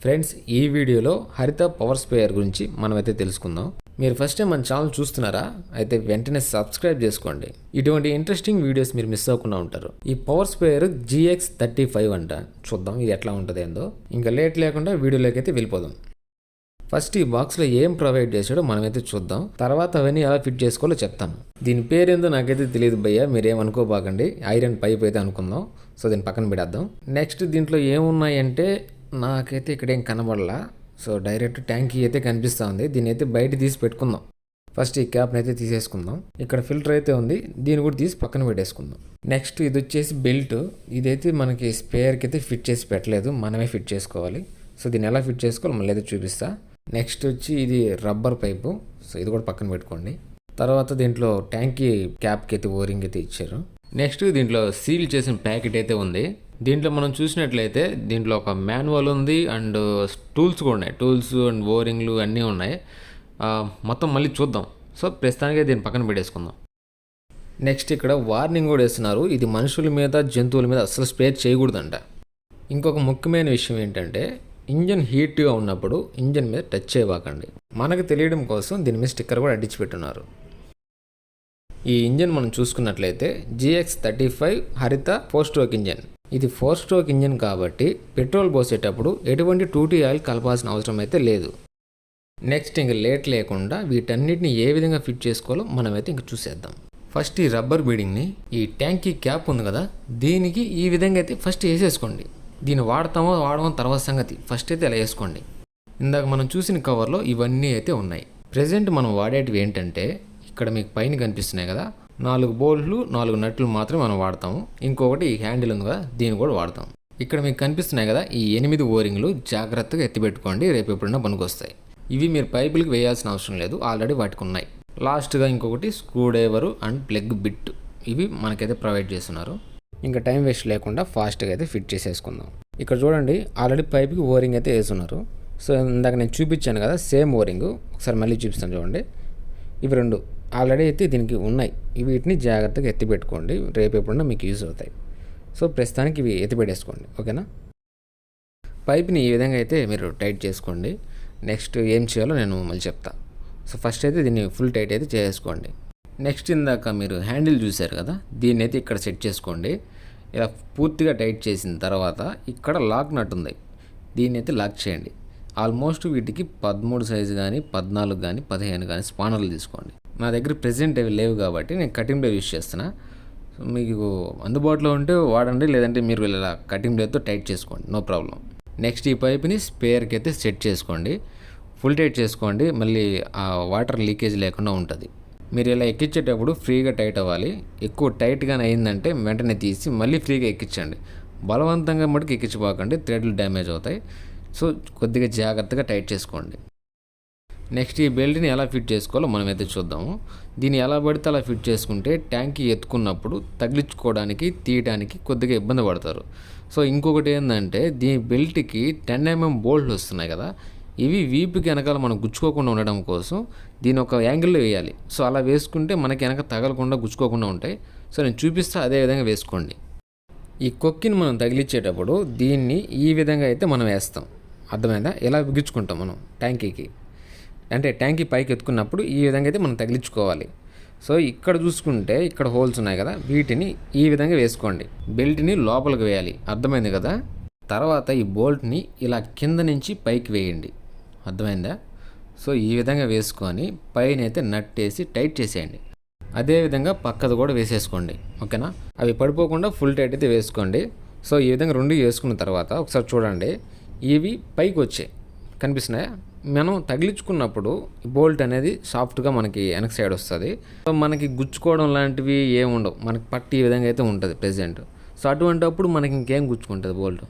Friends, ఈ వీడియోలో హరిత పవర్ స్ప్రేయర్ గురించి మనమైతే తెలుసుకుందాం. మీరు ఫస్ట్ టైం మన ఛానల్ చూస్తున్నారా? అయితే వెంటనే సబ్స్క్రైబ్ చేసుకోండి. ఇటువంటి ఇంట్రెస్టింగ్ వీడియోస్ మీరు మిస్ అవ్వకుండా ఉంటారు. ఈ పవర్ స్ప్రేయర్ GX35 అంట. చూద్దాం ఇది ఎట్లా ఉంటుంది ఏందో. ఇంకా లేట్ లేకుండా వీడియోలోకి అయితే వెళ్ళిపోదాం. ఫస్ట్ ఈ బాక్స్లో ఏం ప్రొవైడ్ చేశాడో మనమైతే చూద్దాం. తర్వాత అవన్నీ ఎలా ఫిట్ చేసుకోవాలో చెప్తాను. దీని పేరేందో నాకైతే తెలియదు భయ్య, మీరేమనుకోబాకండి. ఐరన్ పైప్ అయితే అనుకుందాం. సో దీన్ని పక్కన పెడేద్దాం. నెక్స్ట్ దీంట్లో ఏమున్నాయంటే నాకైతే ఇక్కడేం కనబడలా. సో డైరెక్ట్ ట్యాంకీ అయితే కనిపిస్తూ ఉంది. దీన్ని అయితే బయట తీసి పెట్టుకుందాం. ఫస్ట్ ఈ క్యాప్ని అయితే తీసేసుకుందాం. ఇక్కడ ఫిల్టర్ అయితే ఉంది, దీన్ని కూడా తీసి పక్కన పెట్టేసుకుందాం. నెక్స్ట్ ఇది వచ్చేసి బెల్ట్. ఇదైతే మనకి స్పేర్కి అయితే ఫిట్ చేసి పెట్టలేదు, మనమే ఫిట్ చేసుకోవాలి. సో దీన్ని ఎలా ఫిట్ చేసుకోవాలి మళ్ళీ అయితే చూపిస్తా. నెక్స్ట్ వచ్చి ఇది రబ్బర్ పైపు. సో ఇది కూడా పక్కన పెట్టుకోండి. తర్వాత దీంట్లో ట్యాంకీ క్యాప్కి అయితే ఓరింగ్ అయితే ఇచ్చారు. నెక్స్ట్ దీంట్లో సీల్ చేసిన ప్యాకెట్ అయితే ఉంది. దీంట్లో మనం చూసినట్లయితే దీంట్లో ఒక మాన్యువల్ ఉంది అండ్ టూల్స్ కూడా ఉన్నాయి. టూల్స్ అండ్ ఓరింగ్లు అన్నీ ఉన్నాయి. మొత్తం మళ్ళీ చూద్దాం. సో ప్రస్తుతానికి దీన్ని పక్కన పెట్టేసుకుందాం. నెక్స్ట్ ఇక్కడ వార్నింగ్ కూడా వేస్తున్నారు. ఇది మనుషుల మీద జంతువుల మీద అస్సలు స్ప్రే చేయకూడదంట. ఇంకొక ముఖ్యమైన విషయం ఏంటంటే ఇంజన్ హీట్గా ఉన్నప్పుడు ఇంజన్ మీద టచ్ చేయవాకండి. మనకు తెలియడం కోసం దీని మీద స్టిక్కర్ కూడా అడ్డించి పెట్టున్నారు. ఈ ఇంజన్ మనం చూసుకున్నట్లయితే GX35 హరిత 4 స్ట్రోక్ ఇంజన్. ఇది 4 స్ట్రోక్ ఇంజన్ కాబట్టి పెట్రోల్ పోసేటప్పుడు ఎటువంటి 2T ఆయిల్ కలపాల్సిన అవసరం అయితే లేదు. నెక్స్ట్ ఇంక లేట్ లేకుండా వీటన్నిటిని ఏ విధంగా ఫిట్ చేసుకోవాలో మనమైతే ఇంక చూసేద్దాం. ఫస్ట్ ఈ రబ్బర్ బీడింగ్ని ఈ ట్యాంకీ క్యాప్ ఉంది కదా, దీనికి ఈ విధంగా అయితే ఫస్ట్ వేసేసుకోండి. దీన్ని వాడమో తర్వాత సంగతి. ఫస్ట్ అయితే ఇలా వేసుకోండి. ఇందాక మనం చూసిన కవర్లో ఇవన్నీ అయితే ఉన్నాయి. ప్రజెంట్ మనం వాడేటివి ఏంటంటే ఇక్కడ మీకు పైన కనిపిస్తున్నాయి కదా, 4 బోల్ట్లు 4 నట్లు మాత్రమే మనం వాడతాము. ఇంకొకటి ఈ హ్యాండిల్ ఉంది కదా, దీన్ని కూడా వాడతాం. ఇక్కడ మీకు కనిపిస్తున్నాయి కదా ఈ 8 ఓరింగ్లు జాగ్రత్తగా ఎత్తిపెట్టుకోండి, రేపు ఎప్పుడైనా పనికొస్తాయి. ఇవి మీరు పైపులకి వేయాల్సిన అవసరం లేదు, ఆల్రెడీ వాటికి ఉన్నాయి. లాస్ట్గా ఇంకొకటి screw driver and plug bit, ఇవి మనకైతే ప్రొవైడ్ చేస్తున్నారు. ఇంకా టైం వేస్ట్ లేకుండా ఫాస్ట్గా అయితే ఫిట్ చేసేసుకుందాం. ఇక్కడ చూడండి ఆల్రెడీ పైప్కి ఓరింగ్ అయితే వేస్తున్నారు. సో ఇందాక నేను చూపించాను కదా సేమ్ ఓరింగ్, ఒకసారి మళ్ళీ చూపిస్తాను చూడండి. ఇవి 2 ఆల్రెడీ అయితే దీనికి ఉన్నాయి. వీటిని జాగ్రత్తగా ఎత్తిపెట్టుకోండి, రేపు ఎప్పుడన్నా మీకు యూజ్ అవుతాయి. సో ప్రస్తుతానికి ఇవి ఎత్తిపెట్టేసుకోండి, ఓకేనా. పైప్ని ఈ విధంగా అయితే మీరు టైట్ చేసుకోండి. నెక్స్ట్ ఏం చేయాలో నేను మళ్ళీ చెప్తా. సో ఫస్ట్ అయితే దీన్ని ఫుల్ టైట్ అయితే చేసుకోండి. నెక్స్ట్ ఇందాక మీరు హ్యాండిల్ చూశారు కదా, దీన్ని అయితే ఇక్కడ సెట్ చేసుకోండి. ఇలా పూర్తిగా టైట్ చేసిన తర్వాత ఇక్కడ లాక్ నట్ ఉంది, దీన్ని అయితే లాక్ చేయండి. ఆల్మోస్ట్ వీటికి 13 సైజు కానీ 14 కానీ 15 కానీ స్పానర్లు తీసుకోండి. నా దగ్గర ప్రెజెంట్ అవి లేవు కాబట్టి నేను కటింగ్ బ్లేడ్ యూస్ చేస్తున్నా. సో మీకు అందుబాటులో ఉంటే వాడండి, లేదంటే మీరు ఇలా కటింగ్ బ్లేడ్తో టైట్ చేసుకోండి, నో ప్రాబ్లం. నెక్స్ట్ ఈ పైప్ని స్పేర్కి అయితే సెట్ చేసుకోండి. ఫుల్ టైట్ చేసుకోండి, మళ్ళీ ఆ వాటర్ లీకేజ్ లేకుండా ఉంటుంది. మీరు ఇలా ఎక్కించేటప్పుడు ఫ్రీగా టైట్ అవ్వాలి. ఎక్కువ టైట్గానే అయిందంటే వెంటనే తీసి మళ్ళీ ఫ్రీగా ఎక్కించండి. బలవంతంగా మటుకు ఎక్కించిపోకండి, థ్రెడ్లు డ్యామేజ్ అవుతాయి. సో కొద్దిగా జాగ్రత్తగా టైట్ చేసుకోండి. నెక్స్ట్ ఈ బెల్ట్ని ఎలా ఫిట్ చేసుకోవాలో మనమైతే చూద్దాము. దీన్ని ఎలా పడితే అలా ఫిట్ చేసుకుంటే ట్యాంక్కి ఎత్తుకున్నప్పుడు తగిలించుకోవడానికి తీయడానికి కొద్దిగా ఇబ్బంది పడతారు. సో ఇంకొకటి ఏంటంటే దీని బెల్ట్కి 10mm బోల్ట్లు వస్తున్నాయి కదా, ఇవి వీపుకి వెనకాల మనం గుచ్చుకోకుండా ఉండడం కోసం దీని ఒక యాంగిల్లో వేయాలి. సో అలా వేసుకుంటే మనకి వెనక తగలకుండా గుచ్చుకోకుండా ఉంటాయి. సో నేను చూపిస్తే అదే విధంగా వేసుకోండి. ఈ కొక్కిని మనం తగిలించేటప్పుడు దీన్ని ఈ విధంగా అయితే మనం వేస్తాం, అర్థమైందా? ఎలా బిగించుకుంటాం మనం ట్యాంకీకి, అంటే ట్యాంకీ పైకి ఎత్తుకున్నప్పుడు ఈ విధంగా అయితే మనం తగిలించుకోవాలి. సో ఇక్కడ చూసుకుంటే ఇక్కడ హోల్స్ ఉన్నాయి కదా, వీటిని ఈ విధంగా వేసుకోండి. బెల్ట్ని లోపలికి వేయాలి, అర్థమైంది కదా. తర్వాత ఈ బోల్ట్ని ఇలా కింద నుంచి పైకి వేయండి, అర్థమైందా? సో ఈ విధంగా వేసుకొని పైన అయితే నట్ వేసి టైట్ చేసేయండి. అదేవిధంగా పక్కది కూడా వేసేసుకోండి, ఓకేనా. అవి పడిపోకుండా ఫుల్ టైట్ అయితే వేసుకోండి. సో ఈ విధంగా 2 వేసుకున్న తర్వాత ఒకసారి చూడండి, ఇవి పైకి వచ్చాయి, కనిపిస్తున్నాయా? మనం తగిలించుకున్నప్పుడు బోల్ట్ అనేది సాఫ్ట్గా మనకి వెనక సైడ్ వస్తుంది. సో మనకి గుచ్చుకోవడం లాంటివి ఏమి ఉండవు, మనకి పట్టి ఈ విధంగా అయితే ఉంటుంది ప్రెజెంట్. సో అటువంటిప్పుడు మనకి ఇంకేం గుచ్చుకుంటుంది బోల్ట్,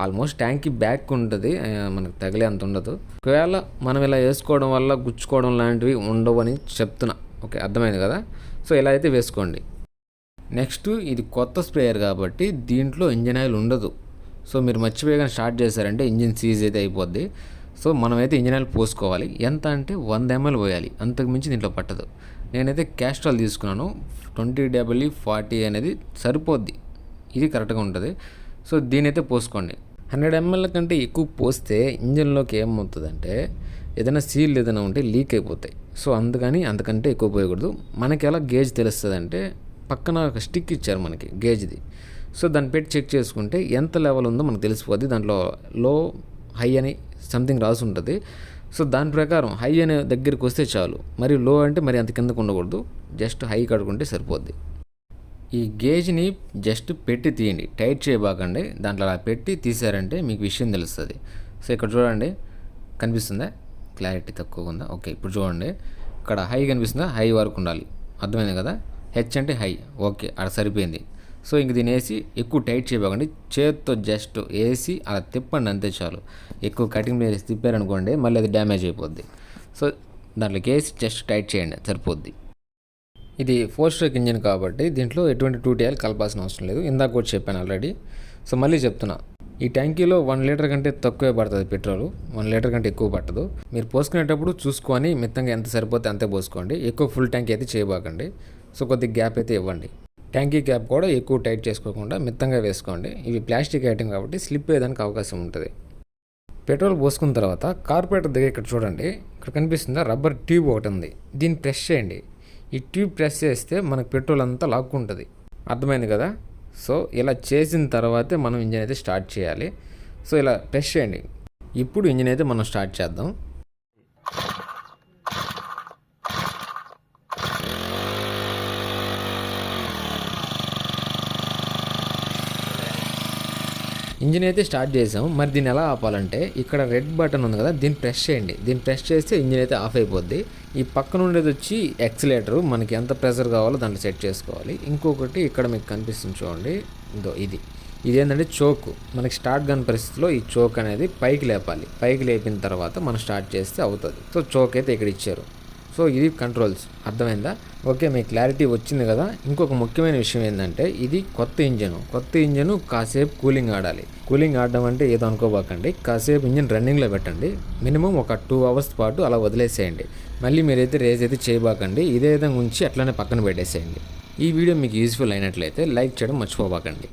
ఆల్మోస్ట్ ట్యాంక్కి బ్యాక్ ఉంటుంది, మనకు తగిలే అంత ఉండదు. ఒకవేళ మనం ఇలా వేసుకోవడం వల్ల గుచ్చుకోవడం లాంటివి ఉండవు అని చెప్తున్నా, ఓకే, అర్థమైంది కదా. సో ఇలా అయితే వేసుకోండి. నెక్స్ట్ ఇది కొత్త స్ప్రేయర్ కాబట్టి దీంట్లో ఇంజన్ ఆయిల్ ఉండదు. సో మీరు మర్చిపోయిగా స్టార్ట్ చేశారంటే ఇంజిన్ సీజ్ అయితే అయిపోద్ది. సో మనమైతే ఇంజన్ ఆయిల్ పోసుకోవాలి. ఎంత అంటే 100 ml పోయాలి, అంతకు మించి దీంట్లో పట్టదు. నేనైతే క్యాస్ట్రాల్ తీసుకున్నాను, 20W40 అనేది సరిపోద్ది, ఇది కరెక్ట్గా ఉంటుంది. సో దీని అయితే పోసుకోండి. 100 ml కంటే ఎక్కువ పోస్తే ఇంజన్లోకి ఏమవుతుందంటే ఏదైనా సీల్ ఏదైనా ఉంటే లీక్ అయిపోతాయి. సో అందుకని అంతకంటే ఎక్కువ పోయకూడదు. మనకి ఎలా గేజ్ తెలుస్తుంది అంటే పక్కన ఒక స్టిక్ ఇచ్చారు మనకి గేజ్ది. సో దాన్ని పెట్టి చెక్ చేసుకుంటే ఎంత లెవెల్ ఉందో మనకు తెలిసిపోద్ది. దాంట్లో లో హై అని సంథింగ్ రాసి ఉంటుంది. సో దాని ప్రకారం హై అనే దగ్గరికి వస్తే చాలు. మరి లో అంటే మరి అంత కిందకు ఉండకూడదు, జస్ట్ హై కడుకుంటే సరిపోద్ది. ఈ గేజ్ని జస్ట్ పెట్టి తీయండి, టైట్ చేయబాకండి. దాంట్లో అలా పెట్టి తీసారంటే మీకు విషయం తెలుస్తుంది. సో ఇక్కడ చూడండి, కనిపిస్తుందా? క్లారిటీ తక్కువగా ఉందా? ఓకే, ఇప్పుడు చూడండి, ఇక్కడ హై కనిపిస్తుందా? హై వరకు ఉండాలి, అర్థమైంది కదా? హెచ్ అంటే హై, ఓకే, అక్కడ సరిపోయింది. సో ఇంక దీన్ని వేసి ఎక్కువ టైట్ చేయబాకండి, చేతితో జస్ట్ వేసి అలా తిప్పండి, అంతే చాలు. ఎక్కువ కటింగ్ మీద తిప్పారనుకోండి మళ్ళీ అది డ్యామేజ్ అయిపోద్ది. సో దాంట్లోకి వేసి జస్ట్ టైట్ చేయండి, సరిపోద్ది. ఇది 4 స్ట్రోక్ ఇంజిన్ కాబట్టి దీంట్లో ఎటువంటి 2TL కలపాల్సిన అవసరం లేదు. ఇందాక కూడా చెప్పాను ఆల్రెడీ. సో మళ్ళీ చెప్తున్నా, ఈ ట్యాంకీలో 1 లీటర్ కంటే తక్కువే పడుతుంది పెట్రోల్, 1 లీటర్ కంటే ఎక్కువ పట్టదు. మీరు పోసుకునేటప్పుడు చూసుకొని మిత్తంగా ఎంత సరిపోతే అంతే పోసుకోండి. ఎక్కువ ఫుల్ ట్యాంక్ అయితే చేయబాకండి. సో కొద్దిగా గ్యాప్ అయితే ఇవ్వండి. ట్యాంకీ క్యాప్ కూడా ఎక్కువ టైట్ చేసుకోకుండా మిత్తంగా వేసుకోండి. ఇవి ప్లాస్టిక్ ఐటమ్ కాబట్టి స్లిప్ అయ్యేదానికి అవకాశం ఉంటుంది. పెట్రోల్ పోసుకున్న తర్వాత కార్పొరేటర్ దగ్గర ఇక్కడ చూడండి, ఇక్కడ కనిపిస్తుందా రబ్బర్ ట్యూబ్ ఒకటి ఉంది. దీన్ని ప్రెస్ చేయండి. ఈ ట్యూబ్ ప్రెస్ చేస్తే మనకు పెట్రోల్ అంతా లాక్కుంటుంది, అర్థమైంది కదా? సో ఇలా చేసిన తర్వాతే మనం ఇంజిన్ అయితే స్టార్ట్ చేయాలి. సో ఇలా ప్రెస్ చేయండి. ఇప్పుడు ఇంజిన్ అయితే మనం స్టార్ట్ చేద్దాం. ఇంజిన్ అయితే స్టార్ట్ చేసాం. మరి దీన్ని ఎలా ఆపాలంటే ఇక్కడ రెడ్ బటన్ ఉంది కదా, దీన్ని ప్రెస్ చేయండి. దీన్ని ప్రెస్ చేస్తే ఇంజిన్ అయితే ఆఫ్ అయిపోద్ది. ఈ పక్కన ఉండేది వచ్చి ఎక్సిలేటర్, మనకి ఎంత ప్రెషర్ కావాలో దాంట్లో సెట్ చేసుకోవాలి. ఇంకొకటి ఇక్కడ మీకు కనిపిస్తుంది చూడండి, ఇదేంటంటే చోక్. మనకి స్టార్ట్ కాని పరిస్థితిలో ఈ చోక్ అనేది పైకి లేపాలి. పైకి లేపిన తర్వాత మనం స్టార్ట్ చేస్తే అవుతుంది. సో చోక్ అయితే ఇక్కడ ఇచ్చారు. సో ఇది కంట్రోల్స్, అర్థమైందా? ఓకే, మీకు క్లారిటీ వచ్చింది కదా? ఇంకొక ముఖ్యమైన విషయం ఏంటంటే ఇది కొత్త ఇంజను కాసేపు కూలింగ్ ఆడాలి. కూలింగ్ ఆడడం అంటే ఏదో అనుకోబాకండి, కాసేపు ఇంజిన్ రన్నింగ్లో పెట్టండి. మినిమం ఒక 2 అవర్స్ పాటు అలా వదిలేసేయండి. మళ్ళీ మీరైతే రేస్ అయితే చేయబాకండి. ఇదే విధంగా ఉంచి అట్లనే పక్కన పెట్టేసేయండి. ఈ వీడియో మీకు యూజ్ఫుల్ అయినట్లయితే లైక్ చేయడం మర్చిపోబాకండి.